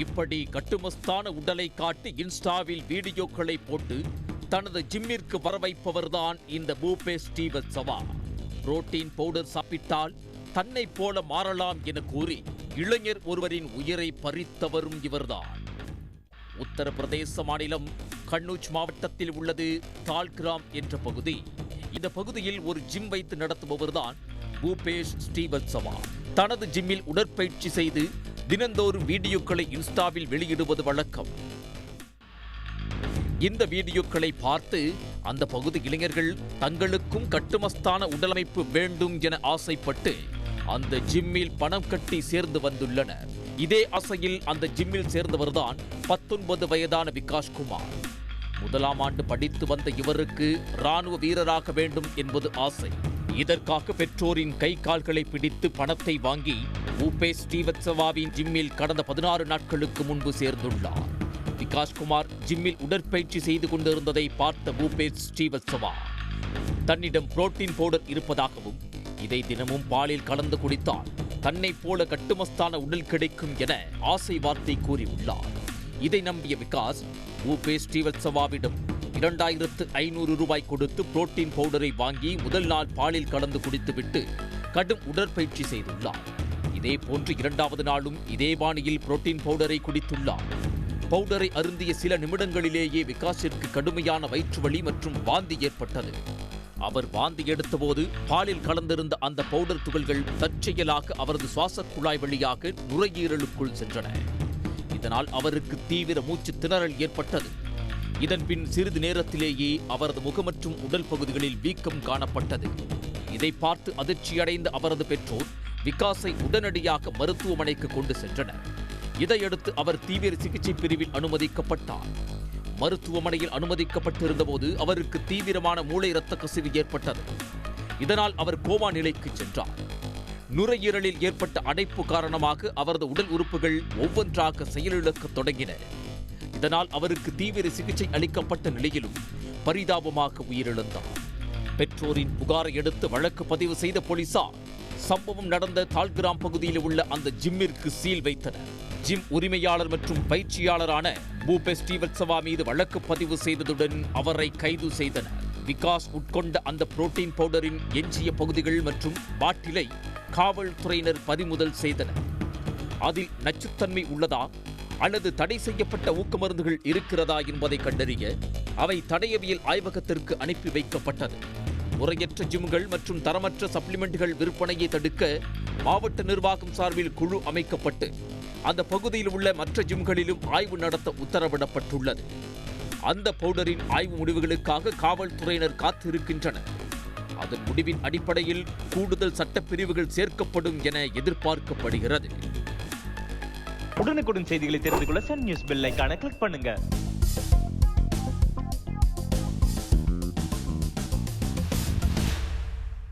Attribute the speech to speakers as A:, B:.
A: இப்படி கட்டுமஸ்தான உடலை காட்டி இன்ஸ்டாவில் வீடியோக்களை போட்டு தனது ஜிம்மிற்கு வரவைப்பவர்தான் இந்த பூபேஷ் ஸ்ரீவத்சவா. புரோட்டீன் பவுடர் சாப்பிட்டால் தன்னை போல மாறலாம் என கூறி இளைஞர் ஒருவரின் உயிரை பறித்தவரும் இவர்தான். உத்தரப்பிரதேச மாநிலம் கன்னூஜ் மாவட்டத்தில் உள்ளது தால்கிராம் என்ற பகுதி. இந்த பகுதியில் ஒரு ஜிம் வைத்து நடத்துபவர்தான் பூபேஷ் ஸ்ரீவத்சவா. தனது ஜிம்மில் உடற்பயிற்சி செய்து தினந்தோறும் வீடியோக்களை இன்ஸ்டாவில் வெளியிடுவது வழக்கம். இந்த வீடியோக்களை பார்த்து அந்த பகுதி இளைஞர்கள் தங்களுக்கும் கட்டுமஸ்தான உடலமைப்பு வேண்டும் என ஆசைப்பட்டு அந்த ஜிம்மில் பணம் கட்டி சேர்ந்து வந்துள்ளனர். இதே ஆசையில் அந்த ஜிம்மில் சேர்ந்தவர்தான் 19 வயதான விகாஷ்குமார். முதலாம் ஆண்டு படித்து வந்த இவருக்கு ராணுவ வீரராக வேண்டும் என்பது ஆசை. இதற்காக பெற்றோரின் கை கால்களை பிடித்து பணத்தை வாங்கி பூபேஷ் ஸ்ரீவத்சவாவின் ஜிம்மில் கடந்த 16 நாட்களுக்கு முன்பு சேர்ந்துள்ளார். விகாஷ்குமார் ஜிம்மில் உடற்பயிற்சி செய்து கொண்டிருந்ததை பார்த்த பூபேஷ் ஸ்ரீவத்சவா தன்னிடம் புரோட்டீன் பவுடர் இருப்பதாகவும் இதை தினமும் பாலில் கலந்து குடித்தால் தன்னை போல கட்டுமஸ்தான உடல் கிடைக்கும் என ஆசை வார்த்தை கூறியுள்ளார். இதை நம்பிய விகாஸ் பூபேஷ் ஸ்ரீவத்சவாவிடம் 2500 ரூபாய் கொடுத்து புரோட்டீன் பவுடரை வாங்கி முதல் நாள் பாலில் கலந்து குடித்துவிட்டு கடும் உடற்பயிற்சி செய்துள்ளார். இதே போன்று 2வது நாளும் இதே பாணியில் புரோட்டீன் பவுடரை குடித்துள்ளார். பவுடரை அருந்திய சில நிமிடங்களிலேயே விகாஸிற்கு கடுமையான வயிற்றுவலி மற்றும் வாந்தி ஏற்பட்டது. அவர் வாந்தி எடுத்தபோது பாலில் கலந்திருந்த அந்த பவுடர் துகள்கள் தற்செயலாக அவரது சுவாச குழாய் வழியாக நுரையீரலுக்குள் சென்றன. இதனால் அவருக்கு தீவிர மூச்சு திணறல் ஏற்பட்டது. இதன் பின் சிறிது நேரத்திலேயே அவரது முகம் மற்றும் உடல் பகுதிகளில் வீக்கம் காணப்பட்டது. இதை பார்த்து அதிர்ச்சியடைந்த அவரது பெற்றோர் விகாஸை உடனடியாக மருத்துவமனைக்கு கொண்டு சென்றனர். இதையடுத்து அவர் தீவிர சிகிச்சை பிரிவில் அனுமதிக்கப்பட்டார். மருத்துவமனையில் அனுமதிக்கப்பட்டிருந்த போது அவருக்கு தீவிரமான மூளை இரத்த கசிவு ஏற்பட்டது. இதனால் அவர் கோமா நிலைக்கு சென்றார். நுரையீரலில் ஏற்பட்ட அடைப்பு காரணமாக அவரது உடல் உறுப்புகள் ஒவ்வொன்றாக செயலிழக்க தொடங்கின. இதனால் அவருக்கு தீவிர சிகிச்சை அளிக்கப்பட்ட நிலையிலும் பரிதாபமாக உயிரிழந்தார். பெற்றோரின் புகாரை அடுத்து வழக்கு பதிவு செய்த போலீசார் சம்பவம் நடந்த தால்கிராம் பகுதியில் உள்ள அந்த ஜிம்மிற்கு சீல் வைத்தனர். ஜிம் உரிமையாளர் மற்றும் பயிற்சியாளரான பூபேஷ் ஸ்ரீவத்சவா மீது வழக்கு பதிவு செய்ததுடன் அவரை கைது செய்தனர். விகாஸ் உட்கொண்ட அந்த புரோட்டீன் பவுடரின் எஞ்சிய பகுதிகள் மற்றும் பாட்டிலை காவல்துறையினர் பறிமுதல் செய்தனர். அதில் நச்சுத்தன்மை உள்ளதா அல்லது தடை செய்யப்பட்ட ஊக்கமருந்துகள் இருக்கிறதா என்பதை கண்டறிய அவை தடயவியல் ஆய்வகத்திற்கு அனுப்பி வைக்கப்பட்டது. முறையற்ற ஜிம்கள் மற்றும் தரமற்ற சப்ளிமெண்ட்கள் விற்பனையை தடுக்க மாவட்ட நிர்வாகம் சார்பில் குழு அமைக்கப்பட்டு அந்த பகுதியில் உள்ள மற்ற ஜிம்களிலும் ஆய்வு நடத்த உத்தரவிடப்பட்டுள்ளது. அந்த பவுடரின் ஆய்வு முடிவுகளுக்காக காவல்துறையினர் காத்திருக்கின்றனர். அதன் முடிவின் அடிப்படையில் கூடுதல் சட்டப்பிரிவுகள் சேர்க்கப்படும் என எதிர்பார்க்கப்படுகிறது.
B: உடனுக்குடன் செய்திகளை தெரிந்து கொள்ள சன் நியூஸ் பெல் ஐகானை கிளிக் பண்ணுங்க.